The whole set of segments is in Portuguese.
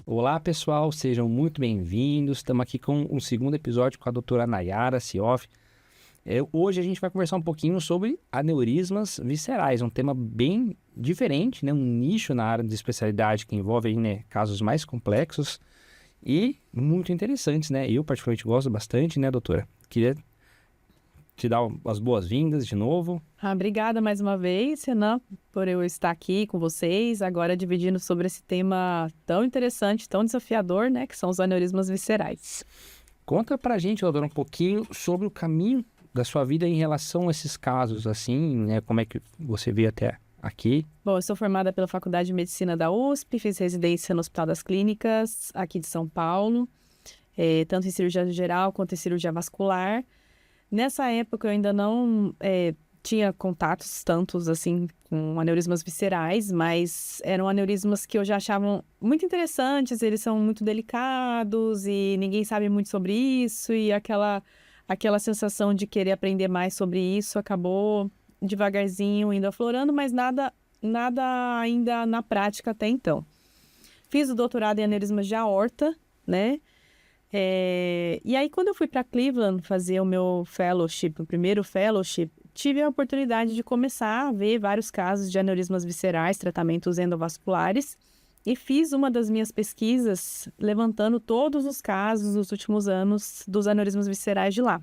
Olá pessoal, sejam muito bem-vindos. Estamos aqui com um segundo episódio com a doutora Nayara Sioff. Hoje a gente vai conversar um pouquinho sobre aneurismas viscerais, um tema bem diferente, né? Um nicho na área de especialidade que envolve aí, né, casos mais complexos e muito interessantes, né? Eu particularmente gosto bastante, né, doutora? Queria te dar as boas-vindas de novo. Obrigada mais uma vez, Renan, por eu estar aqui com vocês, agora dividindo sobre esse tema tão interessante, tão desafiador, né, que são os aneurismas viscerais. Conta pra gente, doutora, um pouquinho sobre o caminho da sua vida em relação a esses casos, assim, né, como é que você veio até aqui? Bom, eu sou formada pela Faculdade de Medicina da USP, fiz residência no Hospital das Clínicas, aqui de São Paulo, tanto em cirurgia geral quanto em cirurgia vascular. Nessa época eu ainda não tinha contatos tantos assim com aneurismas viscerais, mas eram aneurismas que eu já achava muito interessantes, eles são muito delicados e ninguém sabe muito sobre isso, e aquela sensação de querer aprender mais sobre isso acabou devagarzinho indo aflorando, mas nada ainda na prática até então. Fiz o doutorado em aneurismas de aorta, né? E aí, quando eu fui para Cleveland fazer o meu fellowship, o primeiro fellowship, tive a oportunidade de começar a ver vários casos de aneurismas viscerais, tratamentos endovasculares, e fiz uma das minhas pesquisas levantando todos os casos dos últimos anos dos aneurismas viscerais de lá.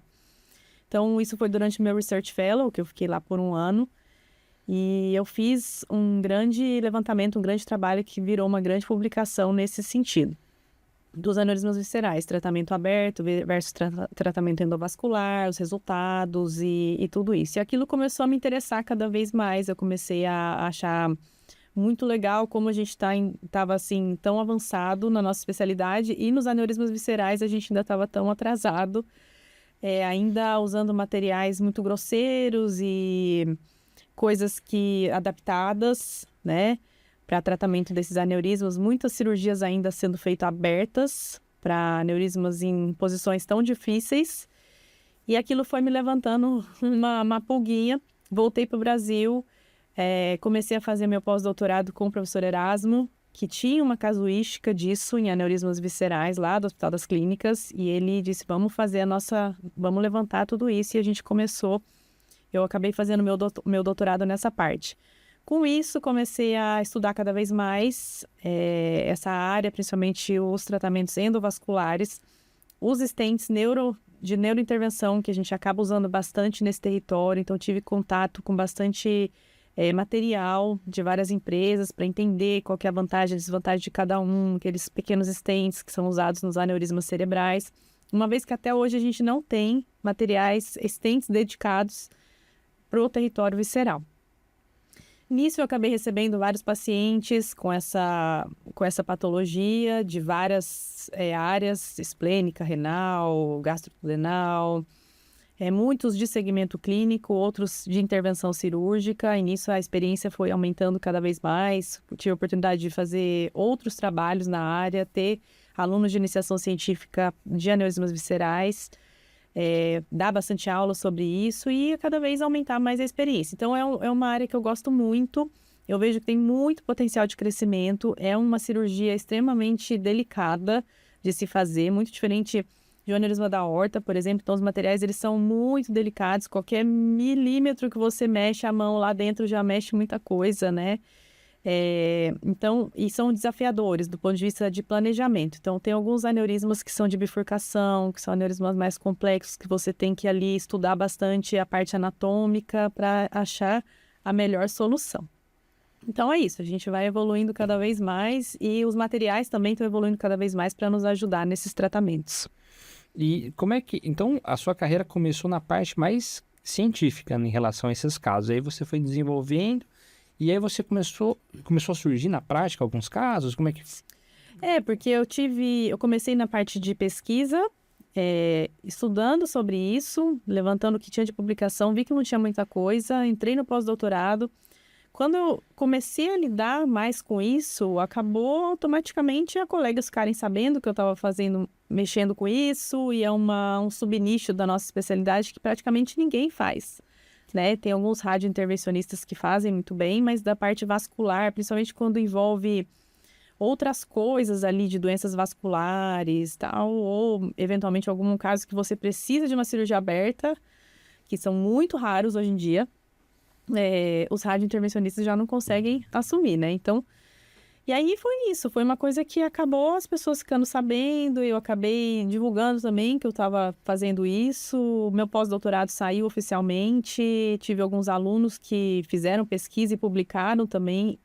Então, isso foi durante o meu Research Fellow, que eu fiquei lá por um ano, e eu fiz um grande levantamento, um grande trabalho que virou uma grande publicação nesse sentido. Dos aneurismas viscerais, tratamento aberto versus tratamento endovascular, os resultados e tudo isso. E aquilo começou a me interessar cada vez mais, eu comecei a achar muito legal como a gente estava assim, tão avançado na nossa especialidade, e nos aneurismas viscerais a gente ainda estava tão atrasado, ainda usando materiais muito grosseiros e coisas adaptadas, né, para tratamento desses aneurismas, muitas cirurgias ainda sendo feitas abertas para aneurismas em posições tão difíceis. E aquilo foi me levantando uma pulguinha. Voltei para o Brasil, comecei a fazer meu pós-doutorado com o professor Erasmo, que tinha uma casuística disso em aneurismas viscerais lá do Hospital das Clínicas, e ele disse, vamos levantar tudo isso, e a gente começou. Eu acabei fazendo meu doutorado nessa parte. Com isso, comecei a estudar cada vez mais essa área, principalmente os tratamentos endovasculares, os stents de neurointervenção, que a gente acaba usando bastante nesse território. Então, tive contato com bastante material de várias empresas para entender qual que é a vantagem e desvantagem de cada um, aqueles pequenos stents que são usados nos aneurismas cerebrais. Uma vez que até hoje a gente não tem stents dedicados para o território visceral. Nisso eu acabei recebendo vários pacientes com essa patologia de várias áreas, esplênica, renal, gastrorenal, muitos de segmento clínico, outros de intervenção cirúrgica, e nisso a experiência foi aumentando cada vez mais. Tive a oportunidade de fazer outros trabalhos na área, ter alunos de iniciação científica de aneurismas viscerais, dar bastante aula sobre isso e cada vez aumentar mais a experiência. Então, é uma área que eu gosto muito, eu vejo que tem muito potencial de crescimento, é uma cirurgia extremamente delicada de se fazer, muito diferente de um aneurisma da aorta, por exemplo. Então, os materiais, eles são muito delicados, qualquer milímetro que você mexe a mão lá dentro já mexe muita coisa, né? Então, e são desafiadores do ponto de vista de planejamento. Então, tem alguns aneurismas que são de bifurcação, que são aneurismas mais complexos, que você tem que ali estudar bastante a parte anatômica para achar a melhor solução. Então, é isso, a gente vai evoluindo cada vez mais e os materiais também estão evoluindo cada vez mais para nos ajudar nesses tratamentos. E como é que... Então, a sua carreira começou na parte mais científica em relação a esses casos. Aí você foi desenvolvendo. E aí você começou a surgir na prática alguns casos? Como é que... Porque eu comecei na parte de pesquisa, estudando sobre isso, levantando o que tinha de publicação, vi que não tinha muita coisa, entrei no pós-doutorado, quando eu comecei a lidar mais com isso, acabou automaticamente a colegas ficarem sabendo que eu estava mexendo com isso, e é um subnicho da nossa especialidade que praticamente ninguém faz, né? Tem alguns radiointervencionistas que fazem muito bem, mas da parte vascular, principalmente quando envolve outras coisas ali de doenças vasculares, tal, ou eventualmente algum caso que você precisa de uma cirurgia aberta, que são muito raros hoje em dia, os radiointervencionistas já não conseguem assumir, né? Então, e aí foi isso, foi uma coisa que acabou as pessoas ficando sabendo, eu acabei divulgando também que eu estava fazendo isso, meu pós-doutorado saiu oficialmente, tive alguns alunos que fizeram pesquisa e publicaram também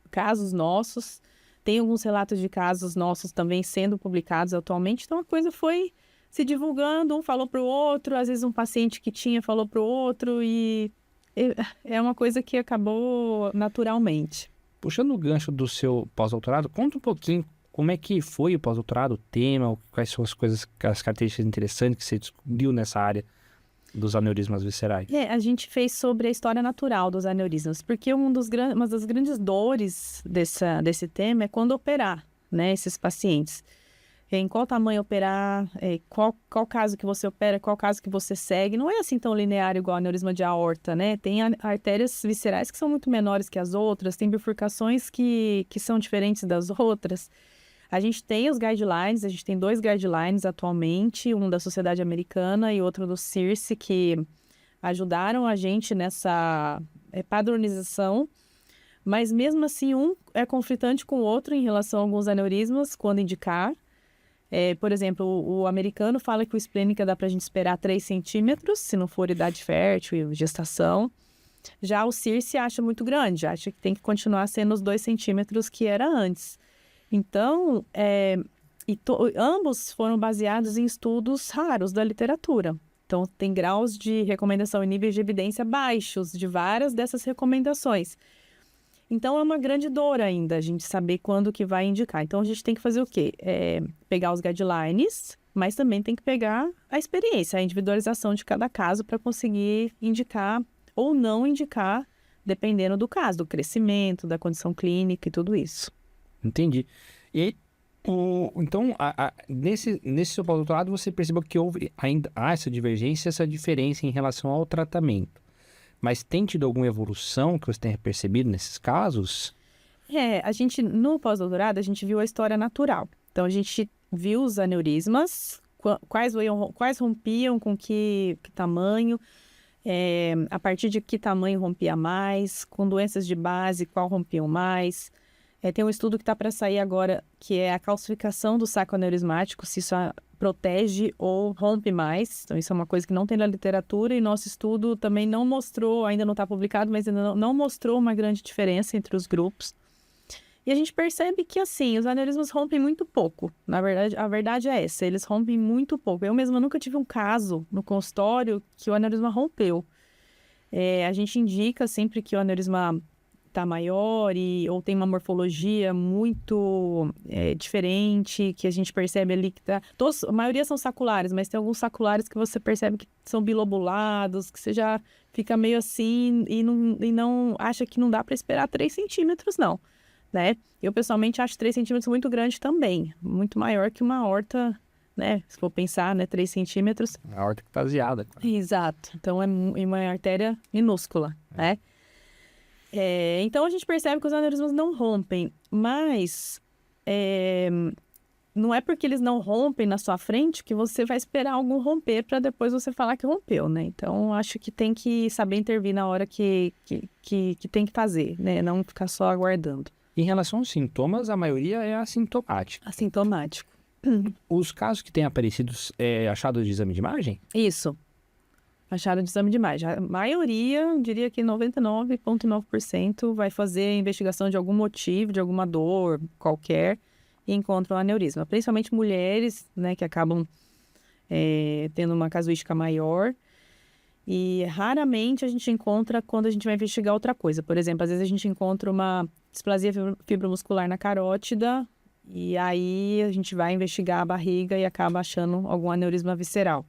casos nossos, tem alguns relatos de casos nossos também sendo publicados atualmente, então a coisa foi se divulgando, um falou para o outro, às vezes um paciente que tinha falou para o outro, e é uma coisa que acabou naturalmente. Puxando o gancho do seu pós-doutorado, conta um pouquinho como é que foi o pós-doutorado, o tema, quais são as características interessantes que você descobriu nessa área dos aneurismas viscerais. A gente fez sobre a história natural dos aneurismas, porque uma das grandes dores desse tema é quando operar, né, esses pacientes. Em qual tamanho operar, qual caso que você opera, qual caso que você segue. Não é assim tão linear igual aneurisma de aorta, né? Tem artérias viscerais que são muito menores que as outras, tem bifurcações que são diferentes das outras. A gente tem os guidelines, a gente tem 2 guidelines atualmente, um da Sociedade Americana e outro do CIRSE, que ajudaram a gente nessa padronização, mas mesmo assim um é conflitante com o outro em relação a alguns aneurismas, quando indicar. Por exemplo, o americano fala que o esplênica dá para a gente esperar 3 centímetros, se não for idade fértil e gestação. Já o CIRSE acha muito grande, acha que tem que continuar sendo os 2 centímetros que era antes. Então, ambos foram baseados em estudos raros da literatura. Então, tem graus de recomendação e níveis de evidência baixos de várias dessas recomendações. Então, é uma grande dor ainda a gente saber quando que vai indicar. Então, a gente tem que fazer o quê? Pegar os guidelines, mas também tem que pegar a experiência, a individualização de cada caso para conseguir indicar ou não indicar, dependendo do caso, do crescimento, da condição clínica e tudo isso. Entendi. E então, nesse seu pós-doutorado, você percebeu que ainda há essa divergência, essa diferença em relação ao tratamento. Mas tem tido alguma evolução que você tenha percebido nesses casos? A gente, no pós-doutorado, a gente viu a história natural. Então, a gente viu os aneurismas, quais rompiam, com que tamanho, a partir de que tamanho rompia mais, com doenças de base, qual rompiam mais. Tem um estudo que está para sair agora, que é a calcificação do saco aneurismático, se isso protege ou rompe mais. Então, isso é uma coisa que não tem na literatura, e nosso estudo também não mostrou, ainda não está publicado, mas ainda não mostrou uma grande diferença entre os grupos. E a gente percebe que, assim, os aneurismas rompem muito pouco. Na verdade, a verdade é essa, eles rompem muito pouco. Eu mesma nunca tive um caso no consultório que o aneurisma rompeu. A gente indica sempre que o aneurisma está maior ou tem uma morfologia muito diferente, que a gente percebe ali que tá... a maioria são saculares, mas tem alguns saculares que você percebe que são bilobulados, que você já fica meio assim e não acha que não dá para esperar 3 centímetros, não, né? Eu, pessoalmente, acho 3 centímetros muito grande também, muito maior que uma aorta, né? Se for pensar, né? 3 centímetros. A aorta ectasiada. Exato. Então, é uma artéria minúscula, né? Então, a gente percebe que os aneurismas não rompem, mas não é porque eles não rompem na sua frente que você vai esperar algum romper para depois você falar que rompeu, né? Então, acho que tem que saber intervir na hora que tem que fazer, né? Não ficar só aguardando. Em relação aos sintomas, a maioria é assintomática. Assintomático. Os casos que têm aparecido achados de exame de imagem? Isso. Acharam de exame de imagem. A maioria, eu diria que 99,9% vai fazer investigação de algum motivo, de alguma dor qualquer, e encontram aneurisma. Principalmente mulheres, né, que acabam tendo uma casuística maior. E raramente a gente encontra quando a gente vai investigar outra coisa. Por exemplo, às vezes a gente encontra uma displasia fibromuscular na carótida, e aí a gente vai investigar a barriga e acaba achando algum aneurisma visceral.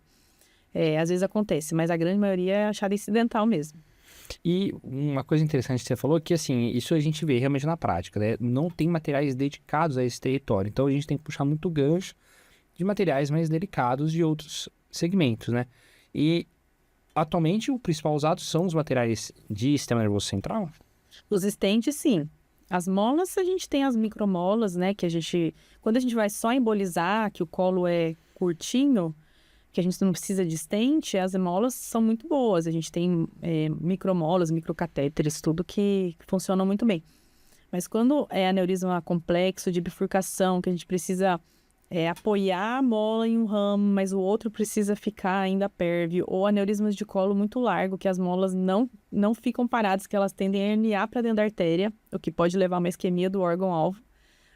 Às vezes acontece, mas a grande maioria é achada incidental mesmo. E uma coisa interessante que você falou é que, assim, isso a gente vê realmente na prática, né? Não tem materiais dedicados a esse território. Então, a gente tem que puxar muito gancho de materiais mais delicados de outros segmentos, né? E, atualmente, o principal usado são os materiais de sistema nervoso central? Os estentes, sim. As molas, a gente tem as micromolas, né? Quando a gente vai só embolizar, que o colo é curtinho, que a gente não precisa de estente, as molas são muito boas. A gente tem micromolas, microcatéteres, tudo que funciona muito bem. Mas quando é aneurisma complexo de bifurcação, que a gente precisa apoiar a mola em um ramo, mas o outro precisa ficar ainda pérvio, ou aneurismas de colo muito largo, que as molas não ficam paradas, que elas tendem a herniar para dentro da artéria, o que pode levar a uma isquemia do órgão-alvo.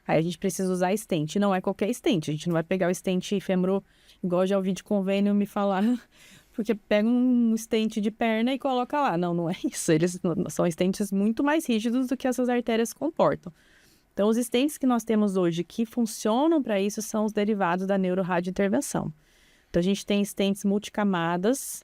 Aí a gente precisa usar stent. Não é qualquer stent, a gente não vai pegar o stent fêmuro, igual já ouvi de convênio me falar, porque pega um stent de perna e coloca lá. Não, não é isso. Eles são stents muito mais rígidos do que essas artérias comportam. Então, os stents que nós temos hoje que funcionam para isso são os derivados da neuroradiointervenção. Então, a gente tem stents multicamadas,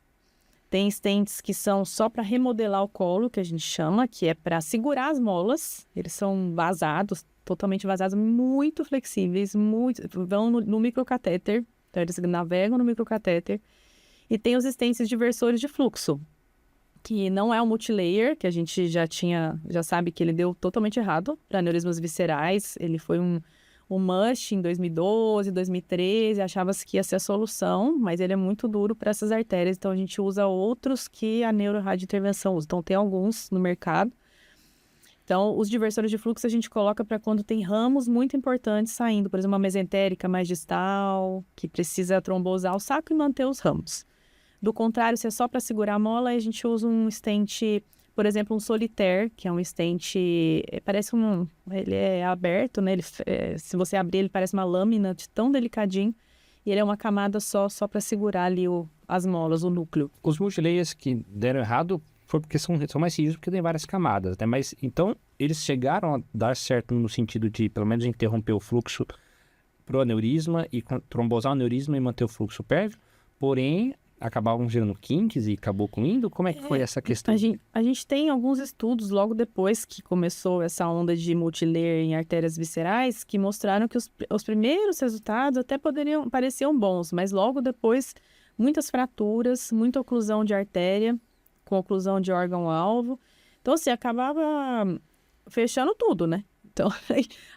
tem stents que são só para remodelar o colo, que a gente chama, que é para segurar as molas. Eles são vazados, totalmente vazados, muito flexíveis, vão no microcatéter. Então, eles navegam no microcatéter. E tem os stents diversores de fluxo, que não é um multilayer, que a gente já sabe que ele deu totalmente errado para aneurismas viscerais. Ele foi um MUSH em 2012, 2013, achava-se que ia ser a solução, mas ele é muito duro para essas artérias, então a gente usa outros que a neuroradiointervenção usa. Então tem alguns no mercado. Então, os diversores de fluxo a gente coloca para quando tem ramos muito importantes saindo, por exemplo, uma mesentérica mais distal, que precisa trombosar o saco e manter os ramos. Do contrário, se é só para segurar a mola, a gente usa um stent, por exemplo, um Solitaire, que é um stent, ele é aberto, né? Se você abrir, ele parece uma lâmina de tão delicadinho, e ele é uma camada só para segurar ali as molas, o núcleo. Os multilayers que deram errado foi porque são mais rígidos, porque tem várias camadas, né? Mas, então, eles chegaram a dar certo no sentido de, pelo menos, interromper o fluxo pro aneurisma e trombosar o aneurisma e manter o fluxo pérvio, porém acabavam gerando kinks e acabou concluindo? Como é que foi essa questão? A gente tem alguns estudos logo depois que começou essa onda de multilayer em artérias viscerais que mostraram que os primeiros resultados até pareciam bons, mas logo depois muitas fraturas, muita oclusão de artéria com oclusão de órgão-alvo. Então, assim, acabava fechando tudo, né? Então,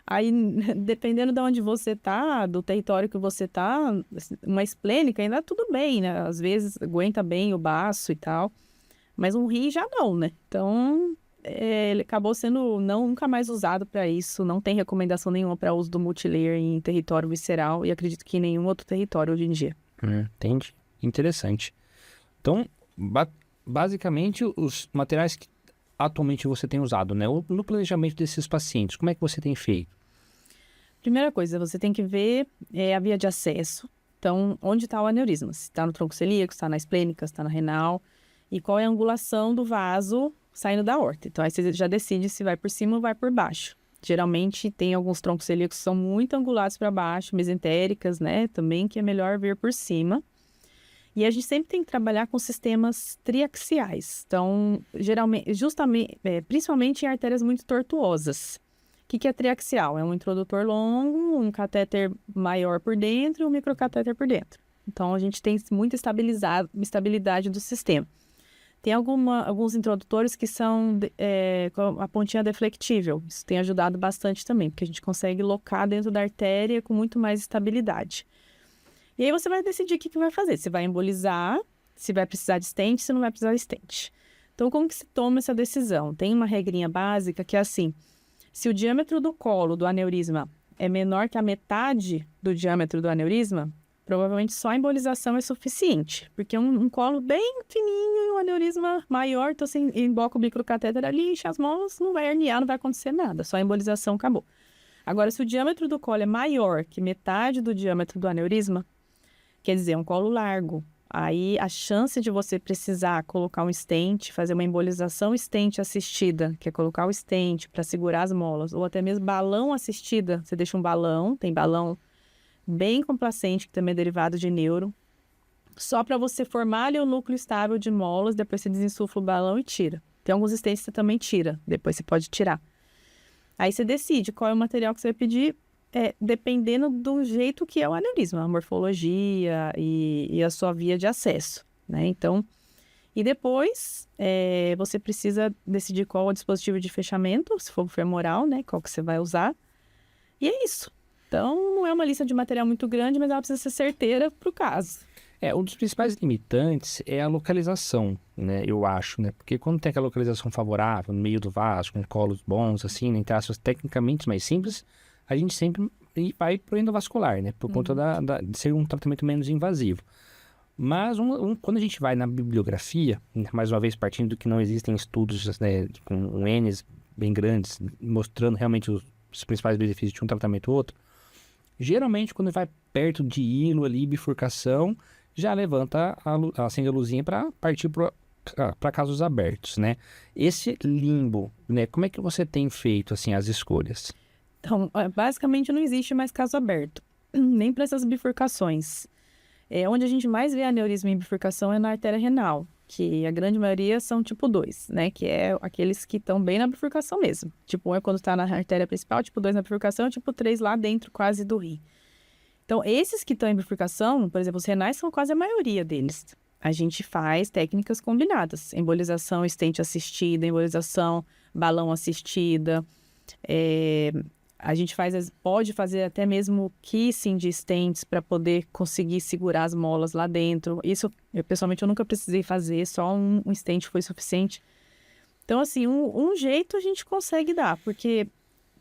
aí, dependendo de onde você tá, do território que você tá, uma esplênica ainda tudo bem, né? Às vezes aguenta bem o baço e tal, mas um rim já não, né? Então, ele acabou sendo nunca mais usado para isso, não tem recomendação nenhuma para uso do multilayer em território visceral e acredito que em nenhum outro território hoje em dia. Entendi. Interessante. Então, basicamente, os materiais que atualmente você tem usado, né? No planejamento desses pacientes, como é que você tem feito? Primeira coisa, você tem que ver a via de acesso. Então, onde está o aneurisma? Se está no tronco celíaco, se está na esplênica, se está na renal. E qual é a angulação do vaso saindo da aorta. Então, aí você já decide se vai por cima ou vai por baixo. Geralmente, tem alguns troncos celíacos que são muito angulados para baixo, mesentéricas, né? Também que é melhor ver por cima. E a gente sempre tem que trabalhar com sistemas triaxiais. Então, principalmente em artérias muito tortuosas. O que é triaxial? É um introdutor longo, um catéter maior por dentro e um microcatéter por dentro. Então, a gente tem muita estabilidade do sistema. Tem alguns introdutores que são com a pontinha deflectível. Isso tem ajudado bastante também, porque a gente consegue locar dentro da artéria com muito mais estabilidade. E aí você vai decidir o que vai fazer. Se vai embolizar, se vai precisar de stent, se não vai precisar de stent. Então, como que se toma essa decisão? Tem uma regrinha básica que é assim, se o diâmetro do colo do aneurisma é menor que a metade do diâmetro do aneurisma, provavelmente só a embolização é suficiente. Porque um colo bem fininho e um aneurisma maior, então você emboca o microcatéter ali, enche as molas, não vai herniar, não vai acontecer nada. Só a embolização acabou. Agora, se o diâmetro do colo é maior que metade do diâmetro do aneurisma, quer dizer, um colo largo. Aí, a chance de você precisar colocar um stent, fazer uma embolização stent assistida, que é colocar o stent para segurar as molas, ou até mesmo balão assistida, você deixa um balão, tem balão bem complacente, que também é derivado de neuro, só para você formar ali o núcleo estável de molas, depois você desinsufla o balão e tira. Tem alguns stents que você também tira, depois você pode tirar. Aí você decide qual é o material que você vai pedir, dependendo do jeito que é o aneurisma, a morfologia e a sua via de acesso, né? Então, e depois você precisa decidir qual é o dispositivo de fechamento, se for femoral, né? Qual que você vai usar. E é isso. Então, não é uma lista de material muito grande, mas ela precisa ser certeira para o caso. Um dos principais limitantes é a localização, né? Eu acho, né? Porque quando tem aquela localização favorável, no meio do vaso, com colos bons, assim, né? Em traços tecnicamente mais simples, a gente sempre vai pro endovascular, né? Por conta de ser um tratamento menos invasivo. Mas quando a gente vai na bibliografia, mais uma vez partindo do que não existem estudos, né, com N's bem grandes, mostrando realmente os principais benefícios de um tratamento ou outro, geralmente quando vai perto de hilo ali, bifurcação, já levanta, acende a luzinha para partir para casos abertos, né? Esse limbo, né? Como é que você tem feito, assim, as escolhas? Então, basicamente não existe mais caso aberto, nem para essas bifurcações. Onde a gente mais vê aneurisma em bifurcação é na artéria renal, que a grande maioria são tipo 2, né? Que é aqueles que estão bem na bifurcação mesmo. Tipo 1 é quando está na artéria principal, tipo 2 na bifurcação, e tipo 3 lá dentro, quase do rim. Então, esses que estão em bifurcação, por exemplo, os renais são quase a maioria deles. A gente faz técnicas combinadas. Embolização stent assistida, embolização balão assistida. A gente pode fazer até mesmo kissing de stents para poder conseguir segurar as molas lá dentro. Isso, pessoalmente, eu nunca precisei fazer, só um stent foi suficiente. Então, assim, um jeito a gente consegue dar, porque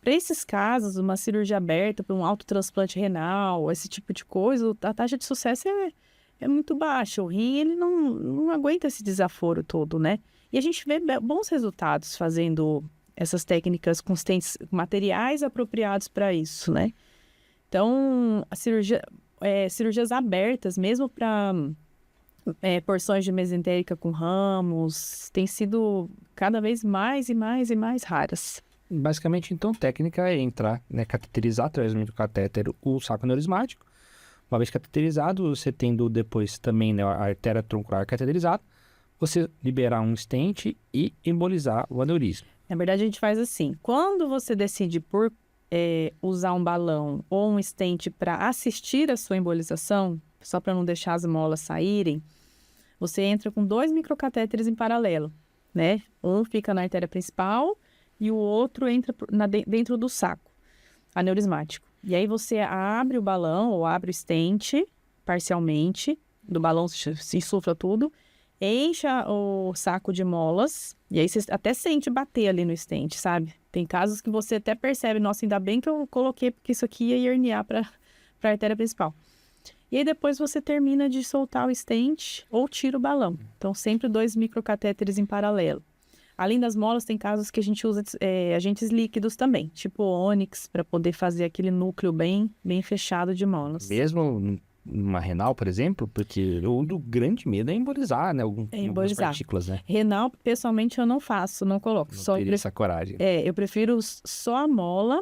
para esses casos, uma cirurgia aberta, para um autotransplante renal, esse tipo de coisa, a taxa de sucesso é muito baixa. O rim, ele não aguenta esse desaforo todo, né? E a gente vê bons resultados fazendo essas técnicas com materiais apropriados para isso, né? Então, cirurgias abertas, mesmo para porções de mesentérica com ramos, têm sido cada vez mais e mais e mais raras. Basicamente, então, técnica é entrar, né, cateterizar através do microcatéter o saco aneurismático. Uma vez cateterizado, você tendo depois também, né, a artéria troncular cateterizada, você liberar um stent e embolizar o aneurisma. Na verdade, a gente faz assim. Quando você decide por usar um balão ou um stent para assistir a sua embolização, só para não deixar as molas saírem, você entra com 2 microcatéteres em paralelo, né? Um fica na artéria principal e o outro entra dentro do saco aneurismático. E aí você abre o balão ou abre o stent parcialmente, do balão se insufla tudo, enche o saco de molas, e aí você até sente bater ali no stent, sabe? Tem casos que você até percebe, nossa, ainda bem que eu coloquei, porque isso aqui ia herniar para a artéria principal. E aí depois você termina de soltar o stent ou tira o balão. Então, sempre 2 microcatéteres em paralelo. Além das molas, tem casos que a gente usa agentes líquidos também, tipo ônix, para poder fazer aquele núcleo bem fechado de molas. Mesmo numa renal, por exemplo, porque o grande medo é embolizar, né? Algumas partículas, né? Renal, pessoalmente, eu não faço, não coloco. Não teria essa coragem. Eu prefiro só a mola,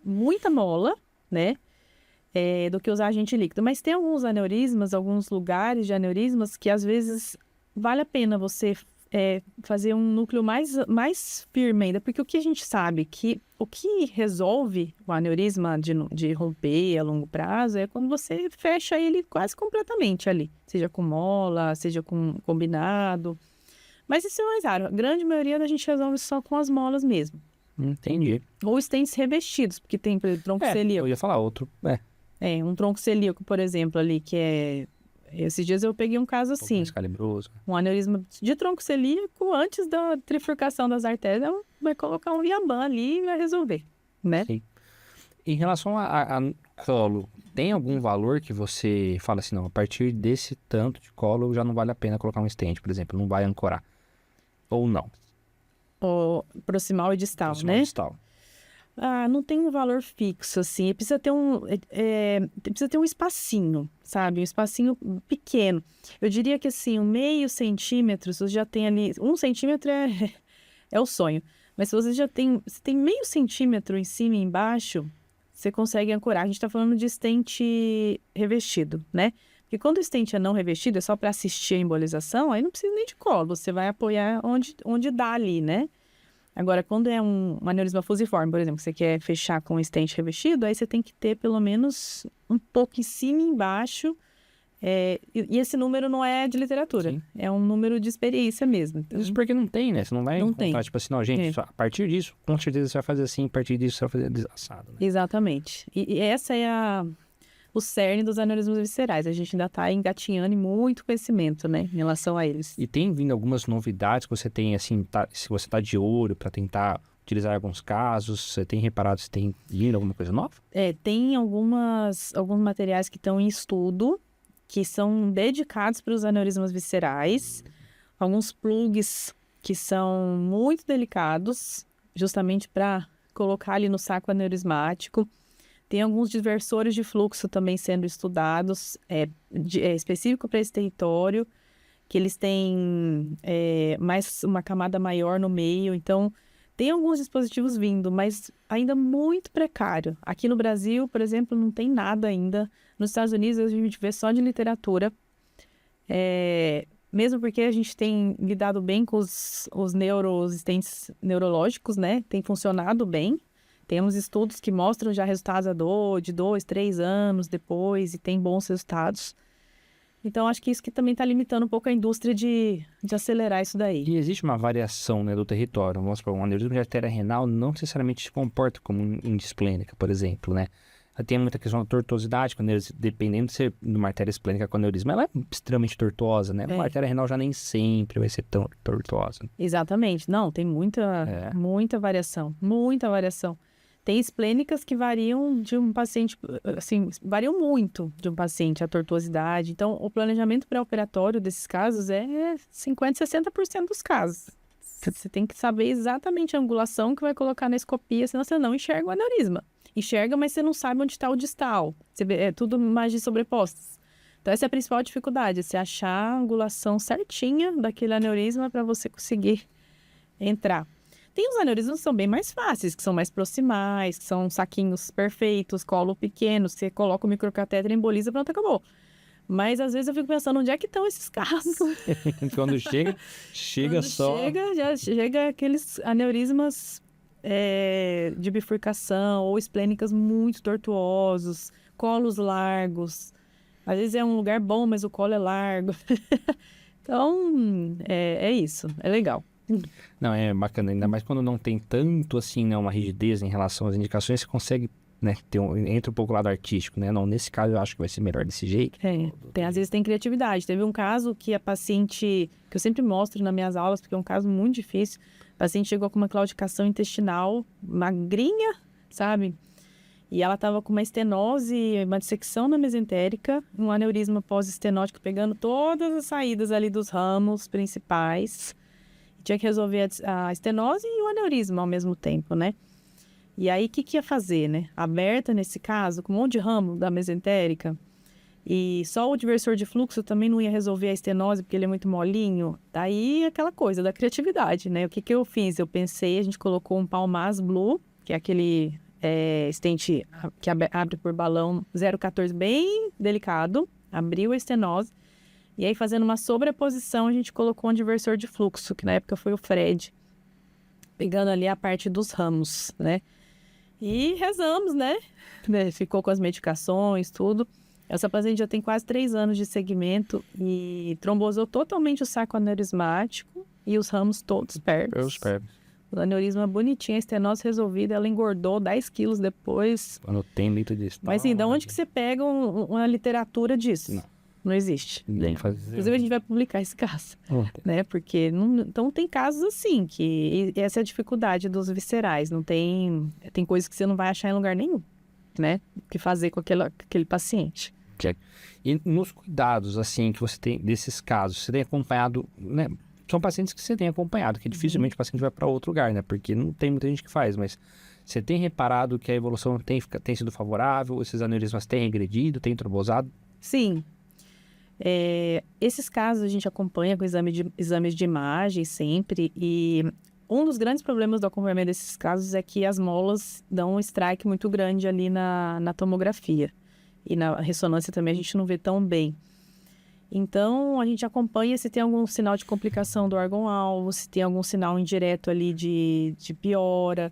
muita mola, né? Do que usar agente líquido. Mas tem alguns aneurismas, alguns lugares de aneurismas que às vezes vale a pena você fazer um núcleo mais firme ainda, porque o que a gente sabe que o que resolve o aneurisma de romper a longo prazo é quando você fecha ele quase completamente ali, seja com mola, seja com combinado, mas isso é mais raro. A grande maioria da gente resolve só com as molas mesmo. Entendi. Ou stents revestidos, porque tem, por exemplo, tronco celíaco. Eu ia falar outro, um tronco celíaco, por exemplo, ali, que é... Esses dias eu peguei um caso assim, mais calibroso. Um aneurisma de tronco celíaco, antes da trifurcação das artérias, vai colocar um Viaban ali e vai resolver, né? Sim. Em relação a colo, tem algum valor que você fala assim, não, a partir desse tanto de colo já não vale a pena colocar um stent, por exemplo, não vai ancorar? Ou não? O proximal e distal, Proximal né? e distal. Não tem um valor fixo, assim. Precisa ter um espacinho, sabe? Um espacinho pequeno. Eu diria que, assim, 0,5 centímetro, você já tem ali... 1 centímetro é o sonho. Mas se você tem 0,5 centímetro em cima e embaixo, você consegue ancorar. A gente está falando de stent revestido, né? Porque quando o stent é não revestido, é só para assistir a embolização, aí não precisa nem de colo, você vai apoiar onde dá ali, né? Agora, quando é um aneurisma fusiforme, por exemplo, que você quer fechar com o stent revestido, aí você tem que ter pelo menos um pouco em cima e embaixo. E esse número não é de literatura, Sim. é um número de experiência mesmo. Então, Isso porque não tem, né? Você não vai Não encontrar, tem. tipo assim, não, gente, a partir disso, com certeza você vai fazer assim, a partir disso você vai fazer assado, né? Exatamente. E essa é o cerne dos aneurismas viscerais. A gente ainda está engatinhando em muito conhecimento, né, em relação a eles. E tem vindo algumas novidades que você tem, assim, se você tá de olho para tentar utilizar alguns casos, você tem reparado se tem vindo alguma coisa nova? Tem alguns materiais que estão em estudo, que são dedicados para os aneurismas viscerais. Alguns plugs que são muito delicados, justamente para colocar ali no saco aneurismático. Tem alguns diversores de fluxo também sendo estudados, específico para esse território, que eles têm uma camada maior no meio. Então, tem alguns dispositivos vindo, mas ainda muito precário. Aqui no Brasil, por exemplo, não tem nada ainda. Nos Estados Unidos, a gente vê só de literatura. Mesmo porque a gente tem lidado bem com os stents neurológicos, né? Tem funcionado bem. Temos estudos que mostram já resultados de 2, 3 anos depois e tem bons resultados. Então, acho que isso que também está limitando um pouco a indústria de acelerar isso daí. E existe uma variação, né, do território. Vamos supor, um aneurisma de artéria renal não necessariamente se comporta como em displênica, por exemplo, né? Tem muita questão da tortuosidade, dependendo de ser uma artéria esplênica com aneurisma, ela é extremamente tortuosa, né? Uma artéria renal já nem sempre vai ser tão tortuosa. Exatamente. Não, tem muita variação, muita variação. Tem esplênicas que variam de um paciente, assim, variam muito de um paciente, a tortuosidade. Então, o planejamento pré-operatório desses casos é 50%, 60% dos casos. Você tem que saber exatamente a angulação que vai colocar na escopia, senão você não enxerga o aneurisma. Enxerga, mas você não sabe onde está o distal. É tudo imagens sobrepostas. Então, essa é a principal dificuldade, você achar a angulação certinha daquele aneurisma para você conseguir entrar. Tem os aneurismas que são bem mais fáceis, que são mais proximais, que são saquinhos perfeitos, colo pequeno, você coloca o microcatéter, emboliza, pronto, acabou. Mas às vezes eu fico pensando, onde é que estão esses casos? Quando chega já chega aqueles aneurismas de bifurcação ou esplênicas muito tortuosos, colos largos. Às vezes é um lugar bom, mas o colo é largo. Então, é isso, é legal. Não, é bacana, ainda mais quando não tem tanto assim, né, uma rigidez em relação às indicações, você consegue, né, entra um pouco o lado artístico, né? Não, nesse caso eu acho que vai ser melhor desse jeito. Às vezes tem criatividade. Teve um caso que a paciente, que eu sempre mostro nas minhas aulas, porque é um caso muito difícil, a paciente chegou com uma claudicação intestinal magrinha, sabe? E ela estava com uma estenose, uma dissecção na mesentérica, um aneurisma pós-estenótico pegando todas as saídas ali dos ramos principais. Tinha que resolver a estenose e o aneurisma ao mesmo tempo, né? E aí, o que ia fazer, né? Aberta, nesse caso, com um monte de ramo da mesentérica, e só o diversor de fluxo também não ia resolver a estenose, porque ele é muito molinho. Daí, aquela coisa da criatividade, né? O que eu fiz? Eu pensei, a gente colocou um Palmas Blue, que é aquele stent que abre por balão 0,14, bem delicado, abriu a estenose. E aí, fazendo uma sobreposição, a gente colocou um diversor de fluxo, que na época foi o Fred, pegando ali a parte dos ramos, né? E rezamos, né? Ficou com as medicações, tudo. Essa paciente já tem quase 3 anos de segmento e trombosou totalmente o saco aneurismático e os ramos todos pérvidos. O aneurisma bonitinho, a estenose resolvida, ela engordou 10 quilos depois. Quando tem litro disso. Mas, assim, de onde que você pega uma literatura disso? Não existe. Inclusive, a gente vai publicar esse caso, né? Porque então tem casos assim, que essa é a dificuldade dos viscerais. Não tem coisas que você não vai achar em lugar nenhum, né? O que fazer com aquele paciente. E nos cuidados, assim, que você tem desses casos, você tem acompanhado, né? São pacientes que você tem acompanhado, que dificilmente o paciente vai para outro lugar, né? Porque não tem muita gente que faz, mas você tem reparado que a evolução tem sido favorável, esses aneurismas têm regredido, têm trombosado? Sim. Esses casos a gente acompanha com exames de imagem sempre, e um dos grandes problemas do acompanhamento desses casos é que as molas dão um strike muito grande ali na tomografia, e na ressonância também a gente não vê tão bem. Então, a gente acompanha se tem algum sinal de complicação do órgão-alvo, se tem algum sinal indireto ali de piora.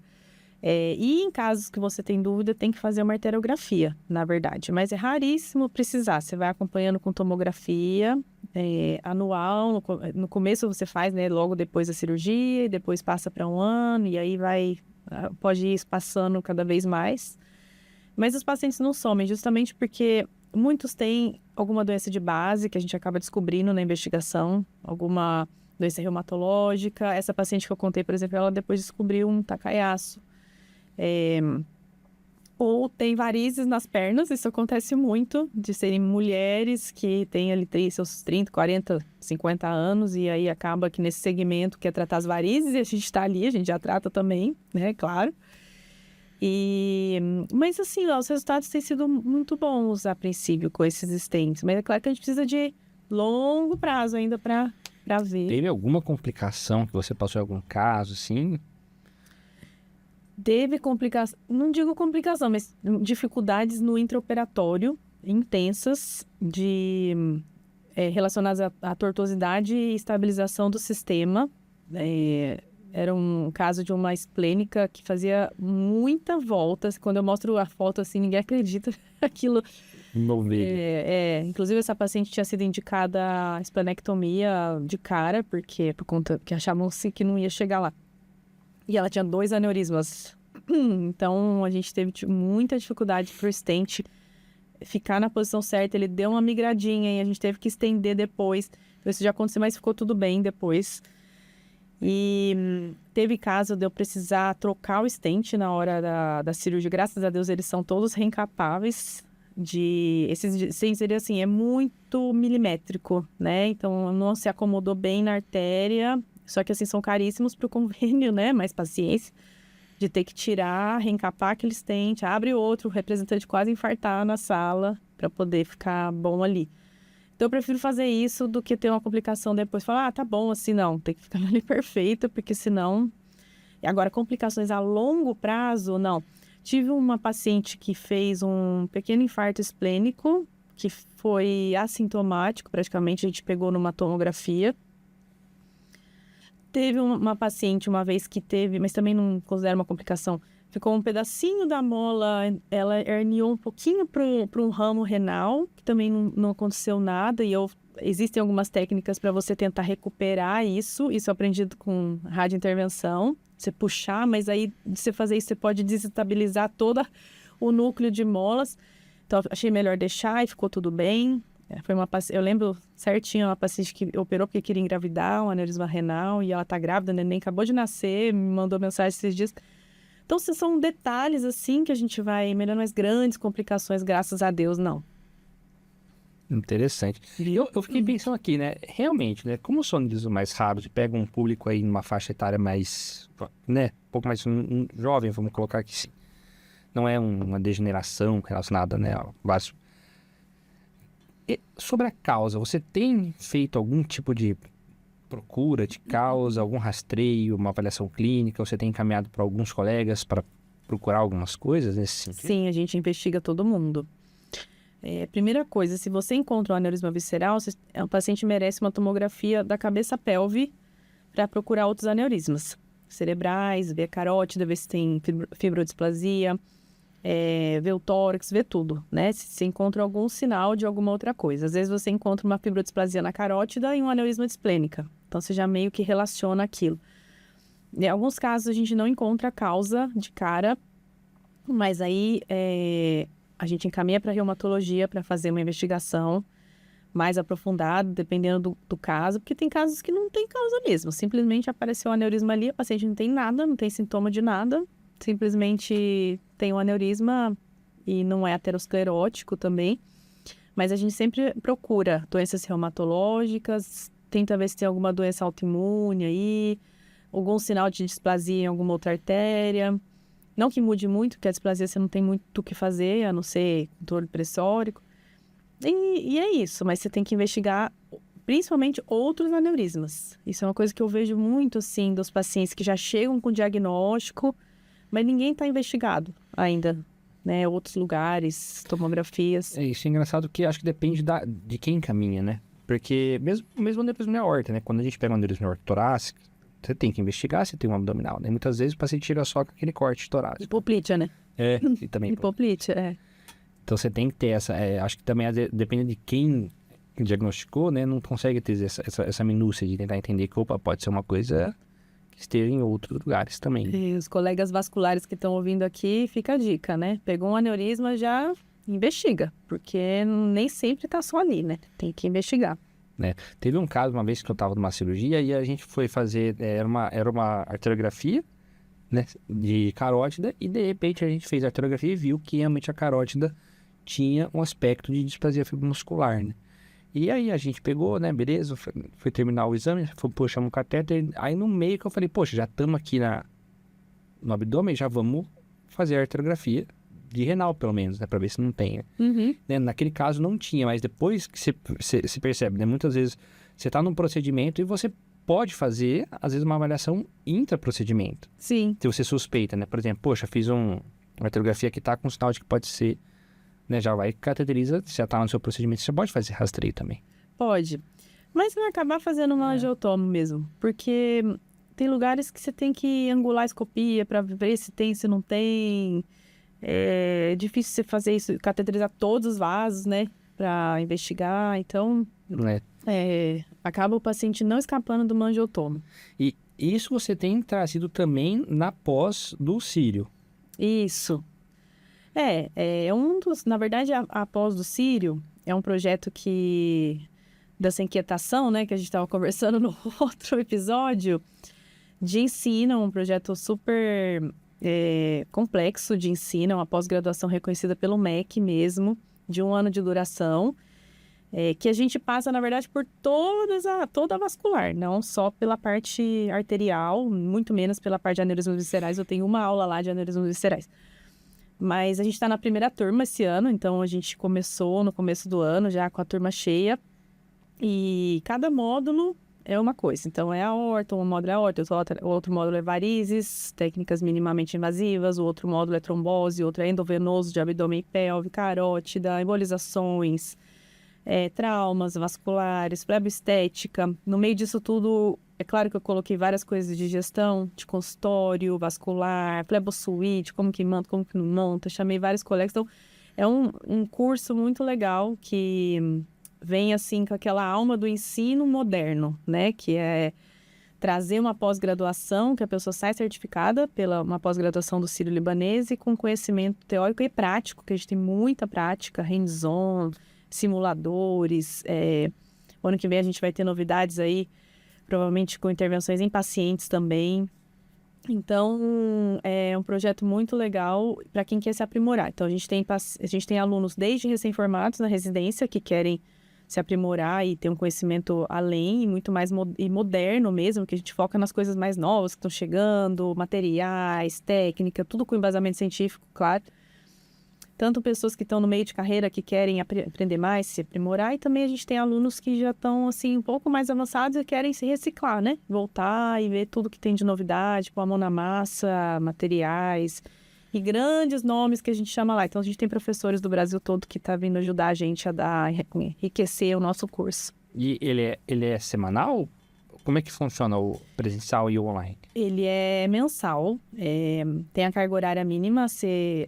E em casos que você tem dúvida, tem que fazer uma arteriografia, na verdade. Mas é raríssimo precisar. Você vai acompanhando com tomografia anual. No começo você faz, né, logo depois da cirurgia, e depois passa para 1 ano, e aí pode ir espaçando cada vez mais. Mas os pacientes não somem, justamente porque muitos têm alguma doença de base que a gente acaba descobrindo na investigação, alguma doença reumatológica. Essa paciente que eu contei, por exemplo, ela depois descobriu um Takayasu. Ou tem varizes nas pernas, isso acontece muito, de serem mulheres que têm ali seus 30, 40, 50 anos, e aí acaba que nesse segmento quer tratar as varizes, e a gente está ali, a gente já trata também, né, claro. Mas assim, os resultados têm sido muito bons a princípio com esses stents, mas é claro que a gente precisa de longo prazo ainda para ver. Teve alguma complicação que você passou em algum caso, assim? Teve complicação, não digo complicação, mas dificuldades no intraoperatório intensas relacionadas à tortuosidade e estabilização do sistema. Era um caso de uma esplênica que fazia muita volta. Quando eu mostro a foto assim, ninguém acredita aquilo. Inclusive, essa paciente tinha sido indicada a esplenectomia de cara, por conta que achavam-se que não ia chegar lá. E ela tinha 2 aneurismas. Então, a gente teve muita dificuldade para o stent ficar na posição certa. Ele deu uma migradinha e a gente teve que estender depois. Então, isso já aconteceu, mas ficou tudo bem depois. E teve caso de eu precisar trocar o stent na hora da cirurgia. Graças a Deus, eles são todos reincapáveis. Esses stents, assim, é muito milimétrico, né? Então, não se acomodou bem na artéria. Só que, assim, são caríssimos para o convênio, né? Mais paciência de ter que tirar, reencapar aquele stent, abre outro, o representante quase infartar na sala para poder ficar bom ali. Então, eu prefiro fazer isso do que ter uma complicação depois. Falar, tá bom, assim, não. Tem que ficar ali perfeito, porque senão... Agora, complicações a longo prazo, não. Tive uma paciente que fez um pequeno infarto esplênico, que foi assintomático, praticamente, a gente pegou numa tomografia. Teve uma paciente uma vez que teve, mas também não considero uma complicação, ficou um pedacinho da mola, ela herniou um pouquinho para um ramo renal, que também não aconteceu nada, existem algumas técnicas para você tentar recuperar isso eu aprendi com radiointervenção, você puxar, mas aí de você fazer isso você pode desestabilizar todo o núcleo de molas, então achei melhor deixar e ficou tudo bem. Eu lembro certinho, uma paciente que operou porque queria engravidar, um aneurisma renal, e ela tá grávida, o neném acabou de nascer, me mandou mensagem esses dias. Então, são detalhes, assim, que a gente vai melhorando, as grandes complicações, graças a Deus, não. Interessante. Eu fiquei pensando aqui, né? Realmente, né? Como são aneurismas mais raros e pegam um público aí numa faixa etária mais, né? Um pouco mais jovem, vamos colocar aqui sim. Não é uma degeneração relacionada, né? A vários... Sobre a causa, você tem feito algum tipo de procura de causa, algum rastreio, uma avaliação clínica? Você tem encaminhado para alguns colegas para procurar algumas coisas nesse sentido? Sim, a gente investiga todo mundo. Primeira coisa, se você encontra um aneurisma visceral, o paciente merece uma tomografia da cabeça-pelve para procurar outros aneurismas cerebrais, ver a carótida, ver se tem fibrodisplasia, ver o tórax, ver tudo, né? Se você encontra algum sinal de alguma outra coisa. Às vezes você encontra uma fibrodisplasia na carótida e um aneurisma de esplênica. Então, você já meio que relaciona aquilo. Em alguns casos, a gente não encontra a causa de cara, mas aí a gente encaminha para a reumatologia para fazer uma investigação mais aprofundada, dependendo do caso, porque tem casos que não tem causa mesmo. Simplesmente apareceu um aneurisma ali, a paciente não tem nada, não tem sintoma de nada, simplesmente tem um aneurisma e não é aterosclerótico também. Mas a gente sempre procura doenças reumatológicas, tenta ver se tem alguma doença autoimune aí, algum sinal de displasia em alguma outra artéria. Não que mude muito, porque a displasia você não tem muito o que fazer, a não ser controle pressórico. E é isso, mas você tem que investigar principalmente outros aneurismas. Isso é uma coisa que eu vejo muito, assim, dos pacientes que já chegam com diagnóstico, mas ninguém está investigado ainda, né? Outros lugares, tomografias. Isso é engraçado que acho que depende de quem encaminha, né? Porque mesmo aneurisma aorta, né? Quando a gente pega uma aneurisma aorta torácica, você tem que investigar se tem um abdominal, né? Muitas vezes o paciente tira só com aquele corte torácico. Hipoplítea, né? E também... Hipoplítea, Então você tem que ter essa... acho que também depende de quem diagnosticou, né? Não consegue ter essa minúcia de tentar entender que, opa, pode ser uma coisa que esteja em outros lugares também. E os colegas vasculares que estão ouvindo aqui, fica a dica, né? Pegou um aneurisma, já investiga, porque nem sempre tá só ali, né? Tem que investigar. Né? Teve um caso uma vez que eu estava numa cirurgia e a gente foi fazer, era uma arteriografia, né, de carótida, e de repente a gente fez a arteriografia e viu que realmente a carótida tinha um aspecto de displasia fibromuscular, né? E aí a gente pegou, né, beleza, foi terminar o exame, puxamos o catéter, aí no meio que eu falei, poxa, já estamos aqui no abdômen, já vamos fazer a arteriografia de renal, pelo menos, né? Pra ver se não tem. Né? Naquele caso não tinha, mas depois que você percebe, né? Muitas vezes você tá num procedimento e você pode fazer, às vezes, uma avaliação intraprocedimento. Sim. Se você suspeita, né? Por exemplo, poxa, fiz uma arteriografia que tá com sinal de que pode ser, né? Já vai cateteriza, se já tá no seu procedimento, você pode fazer rastreio também. Pode. Mas vai acabar fazendo uma angiotomo mesmo, porque tem lugares que você tem que angular a escopia pra ver se tem, se não tem. É difícil você fazer isso, cateterizar todos os vasos, né? Pra investigar, então... acaba o paciente não escapando do angiotomo. E isso você tem trazido também na pós do Círio. Isso. Na verdade, a pós do Círio é um projeto dessa inquietação, né? Que a gente estava conversando no outro episódio, de ensino, um projeto super... complexo de ensino, uma pós-graduação reconhecida pelo MEC mesmo, de 1 ano de duração, que a gente passa, na verdade, por toda a vascular, não só pela parte arterial, muito menos pela parte de aneurismas viscerais. Eu tenho uma aula lá de aneurismas viscerais. Mas a gente está na primeira turma esse ano, então a gente começou no começo do ano, já com a turma cheia, e cada módulo é uma coisa. Então, é a aorta, um módulo é a aorta, o outro módulo é varizes, técnicas minimamente invasivas, o outro módulo é trombose, o outro é endovenoso de abdômen e pelve, carótida, embolizações, traumas vasculares, fleboestética. No meio disso tudo, é claro que eu coloquei várias coisas de gestão, de consultório, vascular, flebosuíte, como que monta, como que não monta, chamei vários colegas. Então, é um curso muito legal que... vem assim com aquela alma do ensino moderno, né? Que é trazer uma pós-graduação, que a pessoa sai certificada pela uma pós-graduação do Sírio-Libanês e com conhecimento teórico e prático, que a gente tem muita prática, hands-on, simuladores. O ano que vem a gente vai ter novidades aí, provavelmente com intervenções em pacientes também. Então, é um projeto muito legal para quem quer se aprimorar. Então, a gente tem alunos desde recém-formados na residência que querem se aprimorar e ter um conhecimento além e muito mais moderno mesmo, que a gente foca nas coisas mais novas que estão chegando, materiais, técnica, tudo com embasamento científico, claro. Tanto pessoas que estão no meio de carreira que querem aprender mais, se aprimorar, e também a gente tem alunos que já estão assim um pouco mais avançados e querem se reciclar, né? Voltar e ver tudo que tem de novidade, pôr a mão na massa, materiais e grandes nomes que a gente chama lá. Então, a gente tem professores do Brasil todo que tá vindo ajudar a gente a enriquecer o nosso curso. E ele é semanal? Como é que funciona o presencial e o online? Ele é mensal, tem a carga horária mínima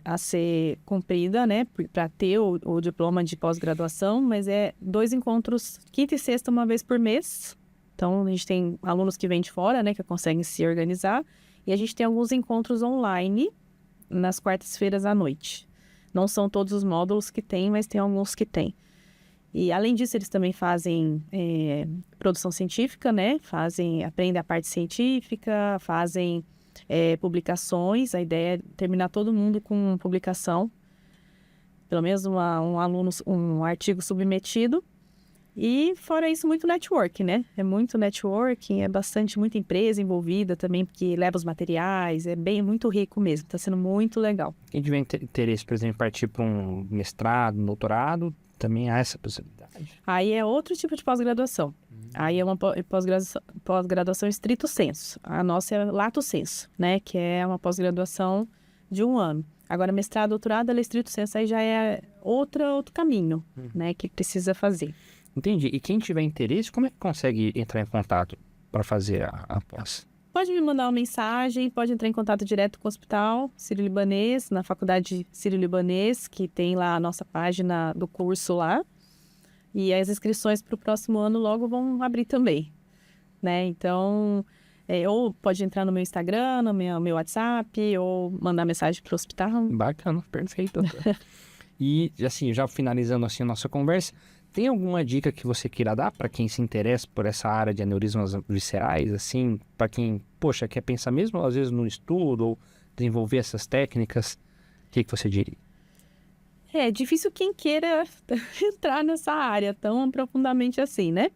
a ser cumprida, né, para ter o diploma de pós-graduação, mas é 2 encontros, quinta e sexta, uma vez por mês. Então, a gente tem alunos que vêm de fora, né, que conseguem se organizar, e a gente tem alguns encontros online nas quartas-feiras à noite. Não são todos os módulos que tem, mas tem alguns que tem. E, além disso, eles também fazem produção científica, né? Aprendem a parte científica, fazem publicações. A ideia é terminar todo mundo com publicação. Pelo menos um artigo submetido. E, fora isso, muito network, né? É muito networking, muita empresa envolvida também, porque leva os materiais, muito rico mesmo, está sendo muito legal. Quem tiver interesse, por exemplo, em partir para um mestrado, um doutorado, também há essa possibilidade? Aí é outro tipo de pós-graduação. Aí é uma pós-graduação estrito sensu. A nossa é lato sensu, né? Que é uma pós-graduação de 1 ano. Agora, mestrado, doutorado, ela é estrito sensu, aí já é outro caminho, né? Que precisa fazer. Entendi. E quem tiver interesse, como é que consegue entrar em contato para fazer a pós? Pode me mandar uma mensagem, pode entrar em contato direto com o Hospital Sírio-Libanês, na Faculdade Sírio-Libanês, que tem lá a nossa página do curso lá. E as inscrições para o próximo ano logo vão abrir também, né? Então, ou pode entrar no meu Instagram, no meu WhatsApp, ou mandar mensagem para o hospital. Bacana, perfeito. E, assim, já finalizando assim a nossa conversa, tem alguma dica que você queira dar para quem se interessa por essa área de aneurismas viscerais, assim, para quem, poxa, quer pensar mesmo às vezes no estudo ou desenvolver essas técnicas? O que você diria? É difícil quem queira entrar nessa área tão profundamente assim, né?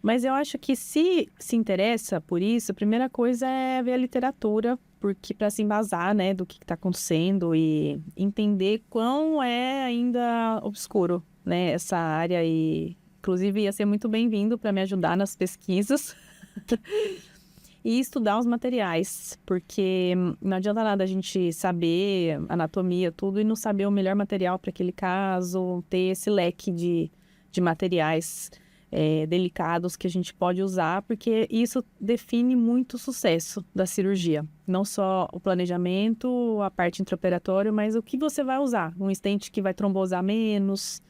Mas eu acho que se interessa por isso, a primeira coisa é ver a literatura, porque para se embasar, né, do que está acontecendo e entender quão é ainda obscuro, né, essa área. E, inclusive, ia ser muito bem-vindo para me ajudar nas pesquisas e estudar os materiais, porque não adianta nada a gente saber anatomia, tudo, e não saber o melhor material para aquele caso, ter esse leque de materiais delicados que a gente pode usar, porque isso define muito o sucesso da cirurgia. Não só o planejamento, a parte intraoperatória, mas o que você vai usar. Um stent que vai trombosar menos,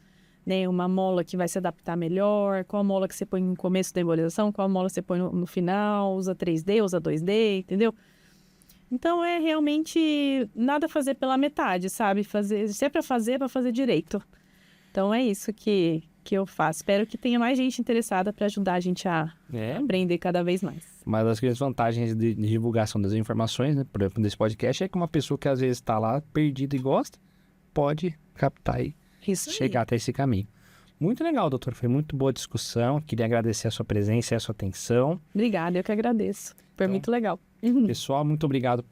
né? Uma mola que vai se adaptar melhor, qual mola que você põe no começo da embolização, qual mola você põe no final, usa 3D, usa 2D, entendeu? Então, é realmente nada fazer pela metade, sabe? Se é para fazer direito. Então, é isso que eu faço. Espero que tenha mais gente interessada para ajudar a gente a aprender cada vez mais. Uma das grandes vantagens de divulgação das informações, né, por exemplo, desse podcast, é que uma pessoa que às vezes está lá perdida e gosta, pode captar e chegar até esse caminho. Muito legal, doutor. Foi muito boa a discussão. Queria agradecer a sua presença e a sua atenção. Obrigada, eu que agradeço. Foi muito legal. Pessoal, muito obrigado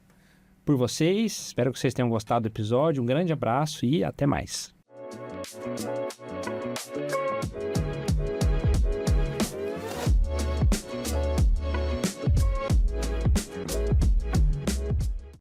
por vocês. Espero que vocês tenham gostado do episódio. Um grande abraço e até mais.